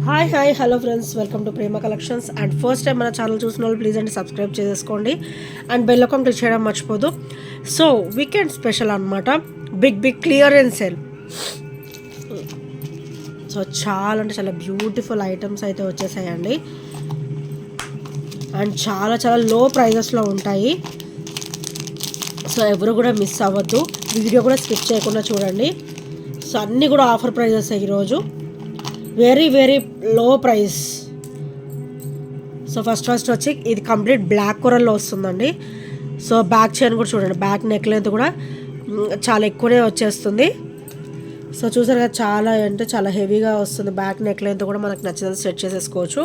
Hi hello friends, welcome to Prema collections. And first time మన channel చూసిన వాళ్ళు please అండి సబ్స్క్రైబ్ చేసుకోండి అండ్ బెల్ ఐకాన్ క్లిక్ చేయడం మర్చిపోదు. సో వీకెండ్ స్పెషల్ అనమాట, బిగ్ క్లియరెన్స్ సేల్. సో చాలా అంటే చాలా బ్యూటిఫుల్ ఐటమ్స్ అయితే వచ్చేసాయండి అండ్ చాలా లో ప్రైజెస్లో ఉంటాయి. సో ఎవరు కూడా మిస్ అవ్వద్దు, వీడియో కూడా స్కిప్ చేయకుండా చూడండి. సో అన్నీ కూడా ఆఫర్ ప్రైజెస్ ఈరోజు, very low price. So first వచ్చి ఇది కంప్లీట్ బ్లాక్ కొరల్లో వస్తుందండి. సో బ్యాక్ చైన్ కూడా చూడండి, బ్యాక్ నెక్ లెంత్ కూడా చాలా ఎక్కువనే వచ్చేస్తుంది. సో చూసారు కదా, చాలా అంటే చాలా హెవీగా వస్తుంది. బ్యాక్ నెక్ లెంత్ కూడా మనకు నచ్చినది సెట్ చేసేసుకోవచ్చు.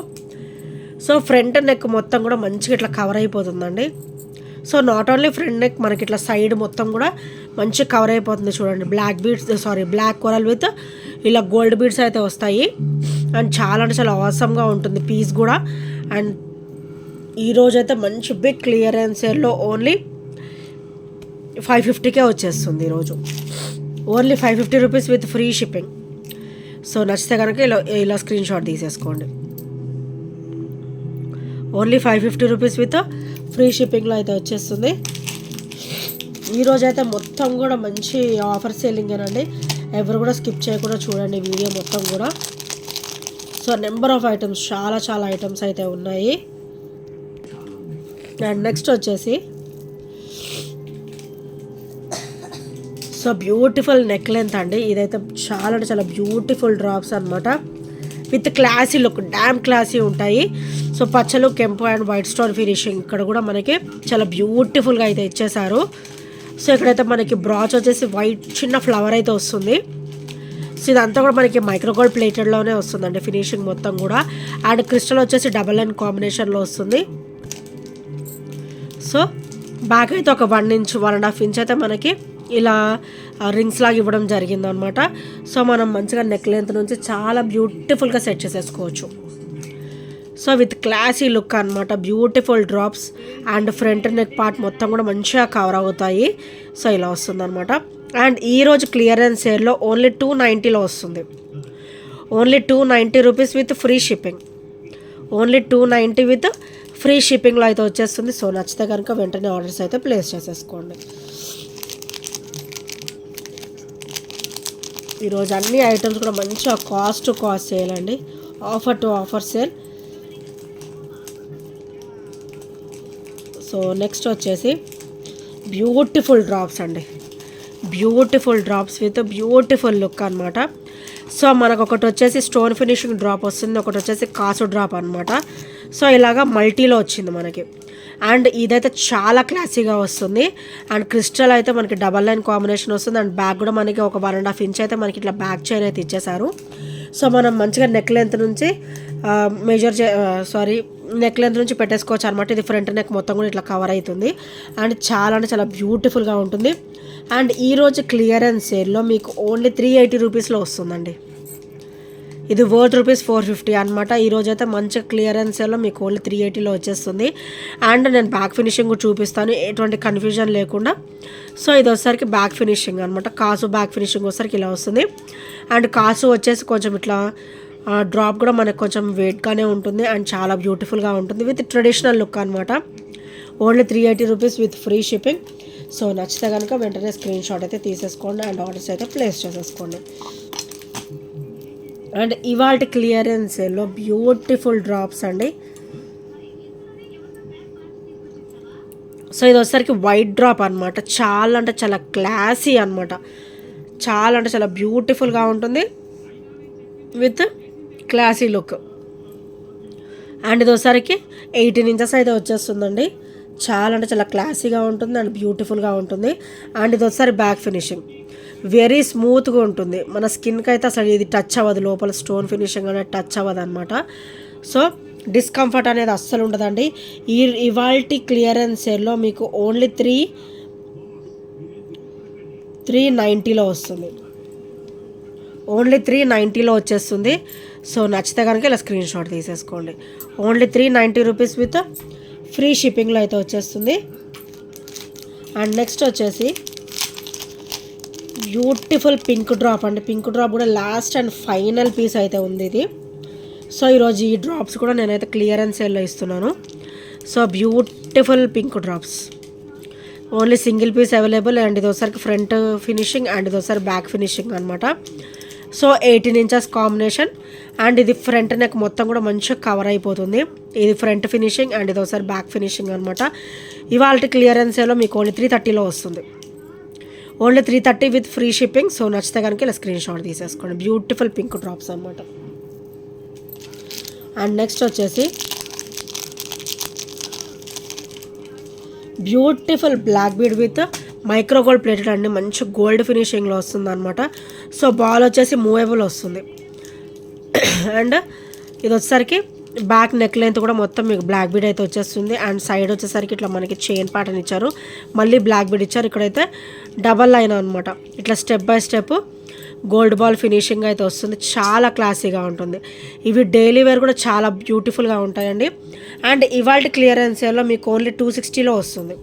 సో ఫ్రంట్ నెక్ మొత్తం కూడా మంచిగా ఇట్లా కవర్ అయిపోతుందండి. So not only front neck, మనకి ఇట్లా సైడ్ మొత్తం కూడా మంచిగా కవర్ అయిపోతుంది. చూడండి, బ్లాక్ కొరల్ విత్ ఇలా గోల్డ్ బీడ్స్ అయితే వస్తాయి అండ్ చాలా అంటే చాలా అవసరంగా ఉంటుంది పీస్ కూడా. అండ్ ఈరోజు అయితే మంచి బిగ్ క్లియరెన్స్ సేల్లో ఓన్లీ 550కే వచ్చేస్తుంది ఈరోజు. Only 550 rupees with free shipping. So నచ్చితే కనుక ఇలా స్క్రీన్ షాట్ తీసేసుకోండి. ఓన్లీ 550 రూపీస్ విత్ ఫ్రీ షిప్పింగ్లో అయితే వచ్చేస్తుంది. ఈరోజు అయితే మొత్తం కూడా మంచి ఆఫర్ సేలింగేనండి. ఎవరు కూడా స్కిప్ చేయకుండా చూడండి వీడియో మొత్తం కూడా. సో నెంబర్ ఆఫ్ ఐటమ్స్, చాలా ఐటమ్స్ అయితే ఉన్నాయి. అండ్ నెక్స్ట్ వచ్చేసి సో బ్యూటిఫుల్ నెక్ లెంత్ అండి. ఇదైతే చాలా అంటే చాలా బ్యూటిఫుల్ డ్రాప్స్ అనమాట, with classy look, dam classy ఉంటాయి. సో పచ్చలు, కెంపు అండ్ వైట్ స్టోన్ ఫినిషింగ్ ఇక్కడ కూడా మనకి చాలా బ్యూటిఫుల్గా అయితే ఇచ్చేసారు. సో ఇక్కడైతే మనకి బ్రాచ్ వచ్చేసి వైట్ చిన్న ఫ్లవర్ అయితే వస్తుంది. సో ఇదంతా కూడా మనకి మైక్రోగోల్డ్ ప్లేటెడ్లోనే వస్తుందండి ఫినిషింగ్ మొత్తం కూడా. అండ్ క్రిస్టల్ వచ్చేసి డబల్ అండ్ కాంబినేషన్లో వస్తుంది. సో బ్యాక్ అయితే ఒక 1.5 ఇంచ్ అయితే మనకి ఇలా రింగ్స్ లాగా ఇవ్వడం జరిగిందనమాట. సో మనం మంచిగా నెక్ లెంత్ నుంచి చాలా బ్యూటిఫుల్గా సెట్ చేసేసుకోవచ్చు. సో విత్ క్లాసీ లుక్ అనమాట, beautiful drops and front neck part మొత్తం కూడా మంచిగా కవర్ అవుతాయి. సో ఇలా వస్తుంది అనమాట. అండ్ ఈరోజు క్లియరెన్స్ సేల్లో ఓన్లీ 290లో వస్తుంది. Only 290 rupees with free shipping. Only 290 with free షిప్పింగ్లో అయితే వచ్చేస్తుంది. సో నచ్చితే కనుక వెంటనే ఆర్డర్స్ అయితే ప్లేస్ చేసేసుకోండి. ఈరోజు అన్ని ఐటమ్స్ కూడా మంచిగా కాస్ట్ సేల్ అండి, offer to offer sale. So next వచ్చేసి బ్యూటిఫుల్ డ్రాప్స్ అండి, beautiful drops with beautiful look అనమాట. సో మనకు ఒకటి వచ్చేసి స్టోన్ ఫినిషింగ్ డ్రాప్ వస్తుంది, ఒకటి వచ్చేసి కాసు డ్రాప్ అనమాట. సో ఇలాగా మల్టీలో వచ్చింది మనకి. అండ్ ఇదైతే చాలా క్లాసీగా వస్తుంది. అండ్ క్రిస్టల్ అయితే మనకి డబల్ లైన్ కాంబినేషన్ వస్తుంది. అండ్ బ్యాక్ కూడా మనకి ఒక 1.5 ఇంచ్ అయితే మనకి ఇట్లా బ్యాక్ చైన్ అయితే ఇచ్చేసారు. సో మనం మంచిగా నెక్ లెంత్ నుంచి నెక్ లెంత్ నుంచి పెట్టేసుకోవచ్చు అనమాట. ఇది ఫ్రంట్ నెక్ మొత్తం కూడా ఇట్లా కవర్ అవుతుంది అండ్ చాలా అంటే చాలా బ్యూటిఫుల్గా ఉంటుంది. అండ్ ఈరోజు క్లియరెన్స్ సేల్లో మీకు ఓన్లీ 380 రూపీస్లో వస్తుందండి. ఇది వర్త్ ₹450 అనమాట. ఈరోజు అయితే మంచి క్లియరెన్స్ సేల్లో మీకు ఓన్లీ 380లో వచ్చేస్తుంది. అండ్ నేను బ్యాక్ ఫినిషింగ్ కూడా చూపిస్తాను, ఎటువంటి కన్ఫ్యూజన్ లేకుండా. సో ఇది వచ్చేసరికి బ్యాక్ ఫినిషింగ్ అనమాట, కాసు బ్యాక్ ఫినిషింగ్ వచ్చేసరికి ఇలా వస్తుంది. అండ్ కాసు వచ్చేసి కొంచెం ఇట్లా డ్రాప్ కూడా మనకు కొంచెం వెయిట్గానే ఉంటుంది అండ్ చాలా బ్యూటిఫుల్గా ఉంటుంది విత్ ట్రెడిషనల్ లుక్ అనమాట. Only 380 rupees with free shipping. So నచ్చితే కనుక వెంటనే స్క్రీన్ షాట్ అయితే తీసేసుకోండి అండ్ ఆర్డర్స్ అయితే ప్లేస్ చేసేసుకోండి. అండ్ ఇవాళ క్లియరెన్స్లో బ్యూటిఫుల్ డ్రాప్స్ అండి. సో ఇది వచ్చేసరికి వైట్ డ్రాప్ అనమాట, చాలా అంటే చాలా క్లాసీ అనమాట, చాలా అంటే చాలా బ్యూటిఫుల్గా ఉంటుంది విత్ క్లాసీ లుక్. అండ్ ఇది వచ్చేసరికి 18 ఇంచెస్ అయితే వచ్చేస్తుందండి. చాలా అంటే చాలా క్లాసీగా ఉంటుంది అండ్ బ్యూటిఫుల్గా ఉంటుంది. అండ్ ఇది వచ్చేసరి బ్యాక్ ఫినిషింగ్ వెరీ స్మూత్గా ఉంటుంది, మన స్కిన్కి అయితే అసలు ఇది టచ్ అవ్వదు, లోపల స్టోన్ ఫినిషింగ్ అనేది టచ్ అవ్వదు అనమాట. సో డిస్కంఫర్ట్ అనేది అస్సలు ఉండదండి. ఇవాల్టి క్లియరెన్స్ సేల్లో మీకు ఓన్లీ 390లో వస్తుంది. ఓన్లీ 390లో వచ్చేస్తుంది. సో నచ్చితే కనుక ఇలా స్క్రీన్ షాట్ తీసేసుకోండి. ఓన్లీ 390 రూపీస్ విత్ ఫ్రీ షిప్పింగ్లో అయితే వచ్చేస్తుంది. అండ్ నెక్స్ట్ వచ్చేసి బ్యూటిఫుల్ పింక్ డ్రాప్ అండి. పింక్ డ్రాప్ కూడా లాస్ట్ అండ్ ఫైనల్ పీస్ అయితే ఉంది ఇది. సో ఈరోజు ఈ డ్రాప్స్ కూడా నేనైతే క్లియరెన్స్ సేల్లో ఇస్తున్నాను. So beautiful pink drops, only single piece available. And ఇది ఒకసారికి ఫ్రంట్ ఫినిషింగ్ అండ్ ఇది ఒకసారి బ్యాక్ ఫినిషింగ్ అనమాట. సో 18 ఇంచెస్ కాంబినేషన్ అండ్ ఇది ఫ్రంట్ నెక్ మొత్తం కూడా మంచిగా కవర్ అయిపోతుంది. ఇది ఫ్రంట్ ఫినిషింగ్ అండ్ ఇది ఒకసారి బ్యాక్ ఫినిషింగ్ అనమాట. ఇవాళ క్లియరెన్స్లో మీకు ఓన్లీ 330లో వస్తుంది, only 330 with free shipping. So నచ్చితే కనుక ఇలా స్క్రీన్ షాట్ తీసేసుకోండి. బ్యూటిఫుల్ పింక్ డ్రాప్స్ అనమాట. అండ్ నెక్స్ట్ వచ్చేసి beautiful black bead with micro gold plated అండి, మంచి గోల్డ్ ఫినిషింగ్లో వస్తుంది అనమాట. సో బాల్ వచ్చేసి మూవేబుల్ వస్తుంది. అండ్ ఇది వచ్చేసరికి బ్యాక్ నెక్ లెంత్ కూడా మొత్తం మీకు బ్లాక్ బీడ్ అయితే వచ్చేస్తుంది. అండ్ సైడ్ వచ్చేసరికి ఇట్లా మనకి చైన్ ప్యాటర్న్ ఇచ్చారు, మళ్ళీ బ్లాక్ బీడ్ ఇచ్చారు. ఇక్కడైతే డబల్ లైన్ అనమాట, ఇట్లా step by step gold ball finishing అయితే వస్తుంది. చాలా క్లాసీగా ఉంటుంది. ఇవి డైలీ వేర్ కూడా చాలా బ్యూటిఫుల్గా ఉంటాయండి. అండ్ ఇవాళ క్లియరెన్స్లో మీకు ఓన్లీ 260లో వస్తుంది.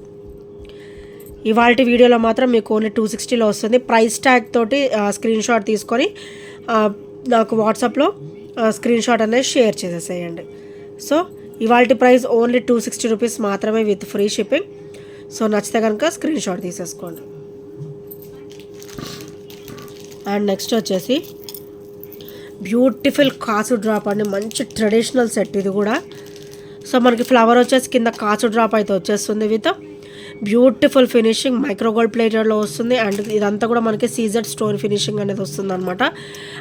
ఇవాళ వీడియోలో మాత్రం మీకు ఓన్లీ 260లో వస్తుంది. ప్రైస్ ట్యాగ్ తోటి స్క్రీన్ షాట్ తీసుకొని నాకు వాట్సాప్లో స్క్రీన్ షాట్ అనేది షేర్ చేసేసేయండి. సో ఇవాళ ప్రైస్ ఓన్లీ 260 రూపీస్ మాత్రమే విత్ ఫ్రీ షిప్పింగ్. సో నచ్చితే కనుక స్క్రీన్ షాట్ తీసేసుకోండి. అండ్ నెక్స్ట్ వచ్చేసి బ్యూటిఫుల్ కాసు డ్రాప్ అండి, మంచి ట్రెడిషనల్ సెట్ ఇది కూడా. సో మనకి ఫ్లవర్ వచ్చేసి కింద కాసు డ్రాప్ అయితే వచ్చేస్తుంది with beautiful finishing micro gold ప్లేటెడ్లో వస్తుంది. అండ్ ఇదంతా కూడా మనకి సీజెడ్ స్టోన్ ఫినిషింగ్ అనేది వస్తుంది అనమాట.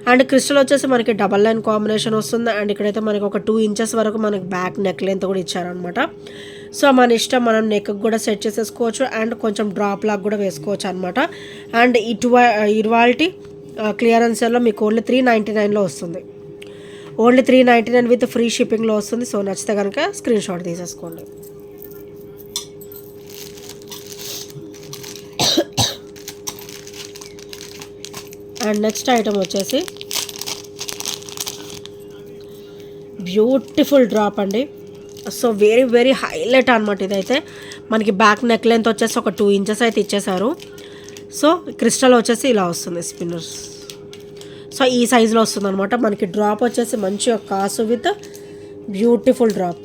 అండ్ క్రిస్టల్ వచ్చేసి మనకి డబల్ లైన్ కాంబినేషన్ వస్తుంది. అండ్ ఇక్కడైతే మనకి ఒక 2 ఇంచెస్ వరకు మనకి బ్యాక్ నెక్ లెంత్ కూడా ఇచ్చారనమాట. సో మన ఇష్టం, మనం నెక్ కూడా సెట్ చేసేసుకోవచ్చు అండ్ కొంచెం డ్రాప్ లాగా కూడా వేసుకోవచ్చు అనమాట. అండ్ ఇవాల్టి క్లియరెన్స్లో మీకు ఓన్లీ 399లో వస్తుంది, ఓన్లీ 399 విత్ ఫ్రీ షిప్పింగ్లో వస్తుంది. సో నచ్చితే కనుక స్క్రీన్ షాట్ తీసేసుకోండి. అండ్ నెక్స్ట్ ఐటమ్ వచ్చేసి బ్యూటిఫుల్ డ్రాప్ అండి. సో వెరీ వెరీ హైలైట్ అనమాట. ఇదైతే మనకి బ్యాక్ నెక్ లెంత్ వచ్చేసి ఒక 2 ఇంచెస్ అయితే ఇచ్చేసారు. సో క్రిస్టల్ వచ్చేసి ఇలా వస్తుంది స్పిన్నర్స్. సో ఈ సైజులో వస్తుంది అనమాట. మనకి డ్రాప్ వచ్చేసి మంచిగా కాసు విత్ బ్యూటిఫుల్ డ్రాప్.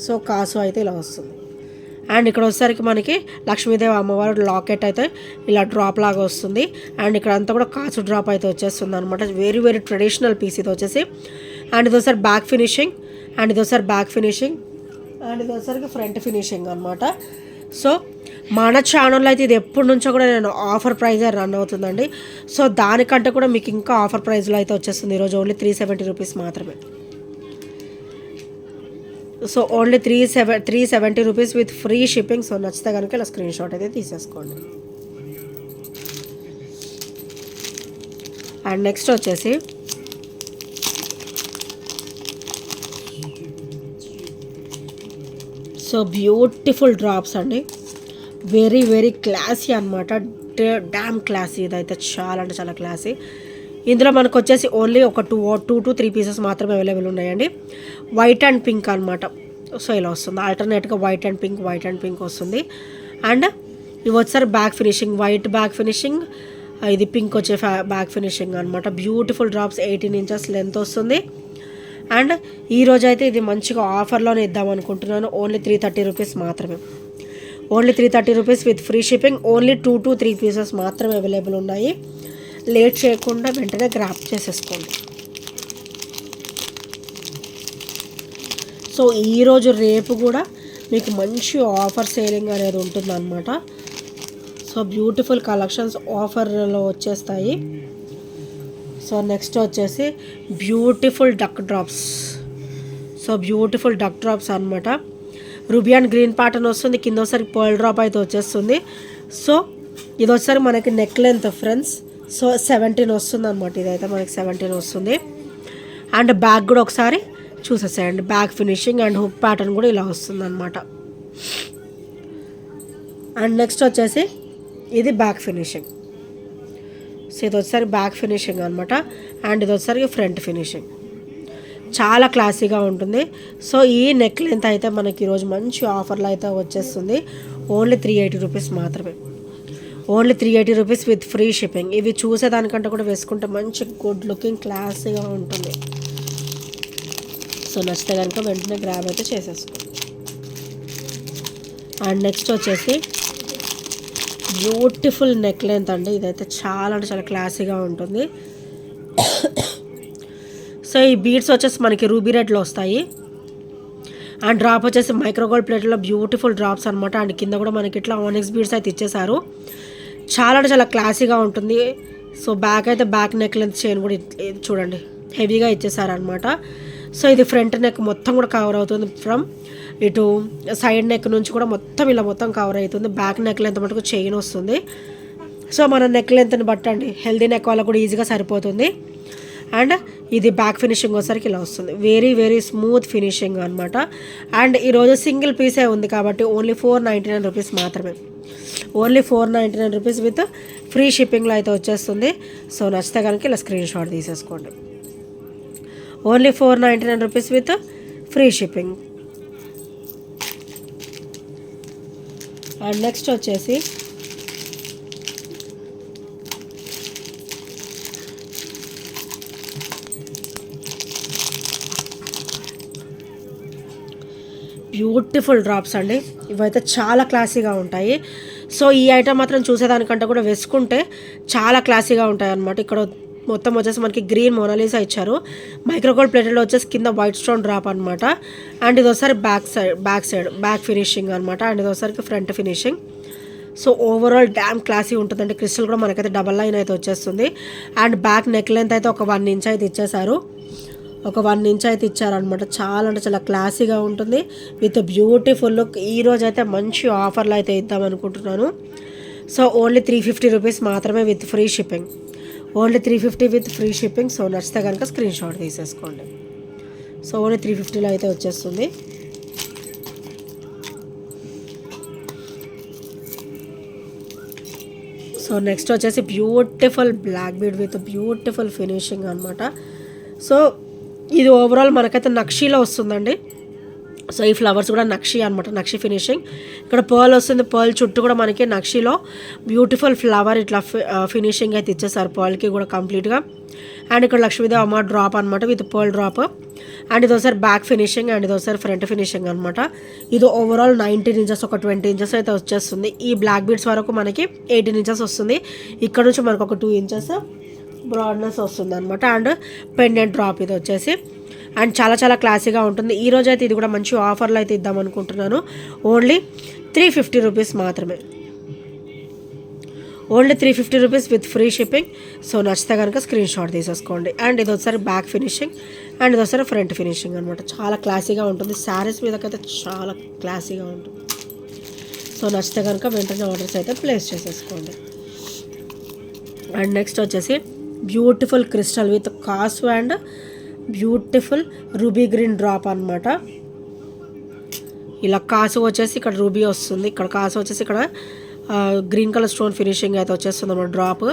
సో కాసు అయితే ఇలా వస్తుంది. అండ్ ఇక్కడ వచ్చేసరికి మనకి లక్ష్మీదేవి అమ్మవారు లాకెట్ అయితే ఇలా డ్రాప్ లాగా వస్తుంది. అండ్ ఇక్కడ అంతా కూడా కాసు డ్రాప్ అయితే వచ్చేస్తుంది అనమాట. వెరీ వెరీ ట్రెడిషనల్ పీస్ ఇది వచ్చేసి. అండ్ ఇది ఒకసారి బ్యాక్ ఫినిషింగ్ అండ్ ఇది ఒకసారి బ్యాక్ ఫినిషింగ్ అండ్ ఇది వచ్చేసరికి ఫ్రంట్ ఫినిషింగ్ అనమాట. సో మన ఛానల్లో అయితే ఇది ఎప్పటి నుంచో కూడా నేను ఆఫర్ ప్రైజే రన్ అవుతుందండి. సో దానికంటే కూడా మీకు ఇంకా ఆఫర్ ప్రైస్లో అయితే వచ్చేస్తుంది. ఈరోజు ఓన్లీ 370 రూపీస్ మాత్రమే. So only 370 rupees with free shipping. So నచ్చితే కనుక ఇలా స్క్రీన్ షాట్ అయితే తీసేసుకోండి. అండ్ నెక్స్ట్ వచ్చేసి సో బ్యూటిఫుల్ డ్రాప్స్ అండి, వెరీ వెరీ క్లాసీ అనమాట. డ్యామ్ క్లాసీ, ఇదైతే చాలా అంటే చాలా క్లాసీ. ఇందులో మనకు వచ్చేసి ఓన్లీ ఒక 2 to 3 పీసెస్ మాత్రమే అవైలబుల్ ఉన్నాయండి. వైట్ అండ్ పింక్ అనమాట. సో ఇలా వస్తుంది ఆల్టర్నేట్గా వైట్ అండ్ పింక్ వస్తుంది. అండ్ ఇవి వచ్చేసరి back finishing, white back finishing, ఇది పింక్ వచ్చే బ్యాక్ ఫినిషింగ్ అనమాట. బ్యూటిఫుల్ డ్రాప్స్, 18 ఇంచెస్ లెంత్ వస్తుంది. అండ్ ఈరోజు అయితే ఇది మంచిగా ఆఫర్లోనే ఇద్దాం అనుకుంటున్నాను. ఓన్లీ 330 రూపీస్ మాత్రమే, only 330 rupees with free shipping. Only 2 to 3 pieces మాత్రమే అవైలబుల్ ఉన్నాయి. లేట్ చేయకుండా వెంటనే గ్రాప్ చేసేసుకోండి. సో ఈరోజు రేపు కూడా మీకు మంచి ఆఫర్ సేలింగ్ అనేది ఉంటుందన్నమాట. సో బ్యూటిఫుల్ కలెక్షన్స్ ఆఫర్లో వచ్చేస్తాయి. సో నెక్స్ట్ వచ్చేసి beautiful duck drops. So beautiful duck drops అనమాట. రూబీ అండ్ గ్రీన్ ప్యాటర్న్ వస్తుంది, కింద ఒకసారి పర్ల్ డ్రాప్ అయితే వచ్చేస్తుంది. సో ఇది వచ్చేసరి మనకి నెక్ లెంత్ ఫ్రెండ్స్ సో 17 వస్తుంది అనమాట. ఇదైతే మనకి 17 వస్తుంది. అండ్ బ్యాక్ కూడా ఒకసారి చూసేసేయండి, back finishing and hook pattern కూడా ఇలా వస్తుంది అనమాట. అండ్ నెక్స్ట్ వచ్చేసి ఇది బ్యాక్ ఫినిషింగ్. సో ఇది వచ్చేసరికి బ్యాక్ ఫినిషింగ్ అనమాట. అండ్ ఇది వచ్చేసరికి ఫ్రంట్ ఫినిషింగ్, చాలా క్లాసీగా ఉంటుంది. సో ఈ నెక్ లెంత్ అయితే మనకి ఈరోజు మంచి ఆఫర్లో అయితే వచ్చేస్తుంది. ఓన్లీ 380 రూపీస్ మాత్రమే, only 380 rupees with free shipping. ఇవి చూసేదానికంటే కూడా వేసుకుంటే మంచి గుడ్ లుకింగ్ క్లాసీగా ఉంటుంది. సో నచ్చితే కనుక వెంటనే గ్రాబ్ అయితే చేసేసుకోండి. అండ్ నెక్స్ట్ వచ్చేసి బ్యూటిఫుల్ నెక్ లెంత్ అండి. ఇదైతే చాలా అంటే చాలా క్లాసీగా ఉంటుంది. సో ఈ బీడ్స్ వచ్చేసి మనకి రూబీ రెడ్లో వస్తాయి. అండ్ డ్రాప్ వచ్చేసి మైక్రోగోల్డ్ ప్లేట్లో బ్యూటిఫుల్ డ్రాప్స్ అనమాట. అండ్ కింద కూడా మనకి ఇట్లా ఆనిక్స్ బీడ్స్ అయితే ఇచ్చేసారు. చాలా అంటే చాలా క్లాసీగా ఉంటుంది. సో బ్యాక్ అయితే బ్యాక్ నెక్ లెంత్ చైన్ కూడా చూడండి హెవీగా ఇచ్చేసారనమాట. సో ఇది ఫ్రంట్ నెక్ మొత్తం కూడా కవర్ అవుతుంది. ఫ్రమ్ ఇటు సైడ్ నెక్ నుంచి కూడా మొత్తం ఇలా మొత్తం కవర్ అవుతుంది. బ్యాక్ నెక్ లెంత్ మటుకు చైన్ వస్తుంది. సో మన నెక్ లెంత్ని బట్టండి హెల్దీ నెక్ వాళ్ళకు కూడా ఈజీగా సరిపోతుంది. అండ్ ఇది బ్యాక్ ఫినిషింగ్ వచ్చేసరికి ఇలా వస్తుంది. వెరీ వెరీ స్మూత్ ఫినిషింగ్ అనమాట. అండ్ ఈరోజు సింగిల్ పీసే ఉంది కాబట్టి ఓన్లీ 499 రూపీస్ మాత్రమే. ఓన్లీ 499 రూపీస్ విత్ ఫ్రీ షిప్పింగ్లో అయితే వచ్చేస్తుంది. సో నచ్చితే కనుక ఇలా స్క్రీన్ షాట్ తీసేసుకోండి. Only 499 rupees with free shipping. And next వచ్చేసి బ్యూటిఫుల్ డ్రాప్స్ అండి. ఇవైతే చాలా క్లాసీగా ఉంటాయి. సో ఈ ఐటమ్ మాత్రం చూసేదానికంటే కూడా వేసుకుంటే చాలా క్లాసీగా ఉంటాయి అన్నమాట. ఇక్కడ మొత్తం వచ్చేసి మనకి గ్రీన్ మోనాలిసా ఇచ్చారు. మైక్రోగోల్డ్ ప్లేటెడ్లో వచ్చేసి కింద వైట్ స్టోన్ డ్రాప్ అనమాట. అండ్ ఇది ఒకసారి బ్యాక్ ఫినిషింగ్ అనమాట. అండ్ ఇది ఒకసారికి front finishing. So overall damn classy ఉంటుందండి. క్రిస్టల్ కూడా మనకైతే డబల్ లైన్ అయితే వచ్చేస్తుంది. అండ్ బ్యాక్ నెక్ లెంత్ అయితే ఒక 1 ఇంచ్ అయితే ఇచ్చేసారు. ఒక 1 ఇంచ్ అయితే ఇచ్చారనమాట. చాలా అంటే చాలా క్లాసీగా ఉంటుంది విత్ బ్యూటిఫుల్ లుక్. ఈరోజు అయితే మంచి ఆఫర్లు అయితే ఇద్దాం అనుకుంటున్నాను. సో ఓన్లీ 350 రూపీస్ మాత్రమే with free shipping. Only 350 with free shipping. So నచ్చితే కనుక స్క్రీన్ షాట్ తీసేసుకోండి. సో ఓన్లీ 350లో అయితే వచ్చేస్తుంది. సో నెక్స్ట్ వచ్చేసి beautiful black bead with beautiful finishing అనమాట. సో ఇది ఓవరాల్ మనకైతే నక్షీలో వస్తుందండి. సో ఈ ఫ్లవర్స్ కూడా నక్షి అనమాట, నక్షి ఫినిషింగ్. ఇక్కడ పర్ల్ వస్తుంది. పర్ల్ చుట్టూ కూడా మనకి నక్షిలో బ్యూటిఫుల్ ఫ్లవర్ ఇట్లా ఫినిషింగ్ అయితే ఇచ్చేసారు పర్ల్కి కూడా కంప్లీట్గా. అండ్ ఇక్కడ లక్ష్మీదేవి అమ్మ డ్రాప్ అనమాట విత్ పర్ల్ డ్రాప్. అండ్ ఇది ఒకసారి బ్యాక్ ఫినిషింగ్ అండ్ ఇది ఒకసారి ఫ్రంట్ ఫినిషింగ్ అనమాట. ఇది ఓవరాల్ 19 ఇంచెస్, ఒక 20 ఇంచెస్ అయితే వచ్చేస్తుంది. ఈ బ్లాక్ బీడ్స్ వరకు మనకి 18 ఇంచెస్ వస్తుంది. ఇక్కడ నుంచి మనకు ఒక 2 ఇంచెస్ బ్రాడ్నెస్ వస్తుంది అనమాట. అండ్ పెండెంట్ డ్రాప్ ఇది వచ్చేసి. అండ్ చాలా చాలా క్లాసీగా ఉంటుంది. ఈరోజు అయితే ఇది కూడా మంచి ఆఫర్లు అయితే ఇద్దాం అనుకుంటున్నాను. ఓన్లీ 350 రూపీస్ మాత్రమే. Only 350 rupees with free shipping. So నచ్చితే కనుక స్క్రీన్ షాట్ తీసేసుకోండి. అండ్ ఇది ఒకసారి బ్యాక్ ఫినిషింగ్ అండ్ ఇది ఒకసారి ఫ్రంట్ ఫినిషింగ్ అనమాట. చాలా క్లాసీగా ఉంటుంది. శారీస్ మీదకైతే చాలా క్లాసీగా ఉంటుంది. సో నచ్చితే కనుక వెంటనే ఆర్డర్స్ అయితే ప్లేస్ చేసేసుకోండి. అండ్ నెక్స్ట్ వచ్చేసి బ్యూటిఫుల్ క్రిస్టల్ విత్ కాసు and beautiful ruby green drop అనమాట. ఇలా కాసు వచ్చేసి ఇక్కడ రూబీ వస్తుంది, ఇక్కడ కాసు వచ్చేసి ఇక్కడ గ్రీన్ కలర్ స్టోన్ ఫినిషింగ్ అయితే వచ్చేస్తుంది అన్నమాట డ్రాప్.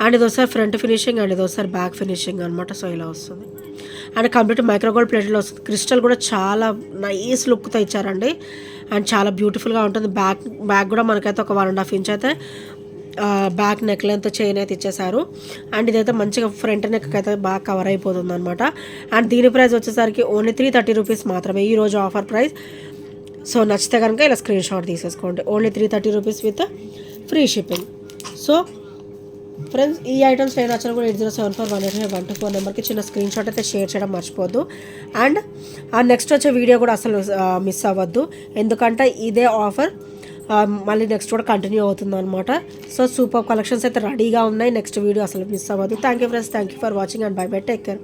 అండ్ ఇది ఒకసారి ఫ్రంట్ ఫినిషింగ్ అండ్ ఇది ఒకసారి బ్యాక్ ఫినిషింగ్ అనమాట. సో ఇలా వస్తుంది. అండ్ కంప్లీట్ మైక్రోగోల్డ్ ప్లేట్లో వస్తుంది. క్రిస్టల్ కూడా చాలా నైస్ లుక్తో ఇచ్చారండి. అండ్ చాలా బ్యూటిఫుల్గా ఉంటుంది. బ్యాక్ కూడా మనకైతే ఒక 1.5 ఇంచ్ అయితే బ్యాక్ నెక్ లెంత్ చైన్ అయితే ఇచ్చేసారు. అండ్ ఇదైతే మంచిగా ఫ్రంట్ నెక్ అయితే బాగా కవర్ అయిపోతుంది అనమాట. అండ్ దీని ప్రైస్ వచ్చేసరికి ఓన్లీ 330 రూపీస్ మాత్రమే ఈరోజు ఆఫర్ ప్రైస్. సో నచ్చితే కనుక ఇలా స్క్రీన్ షాట్ తీసేసుకోండి. Only 330 rupees with free shipping. So friends, ఈ ఐటమ్స్ నేను నచ్చిన కూడా 8074185124 నెంబర్కి చిన్న స్క్రీన్ షాట్ అయితే షేర్ చేయడం మర్చిపోద్దు. అండ్ నెక్స్ట్ వచ్చే వీడియో కూడా అసలు మిస్ అవ్వద్దు, ఎందుకంటే ఇదే ఆఫర్ మళ్ళీ నెక్స్ట్ కూడా కంటిన్యూ అవుతుంది అనమాట. సో సూపర్ కలెక్షన్స్ అయితే రెడీగా ఉన్నాయి. నెక్స్ట్ వీడియో అసలు మిస్ అవ్వద్దు. Thank you friends, thank you for watching and by by, take care.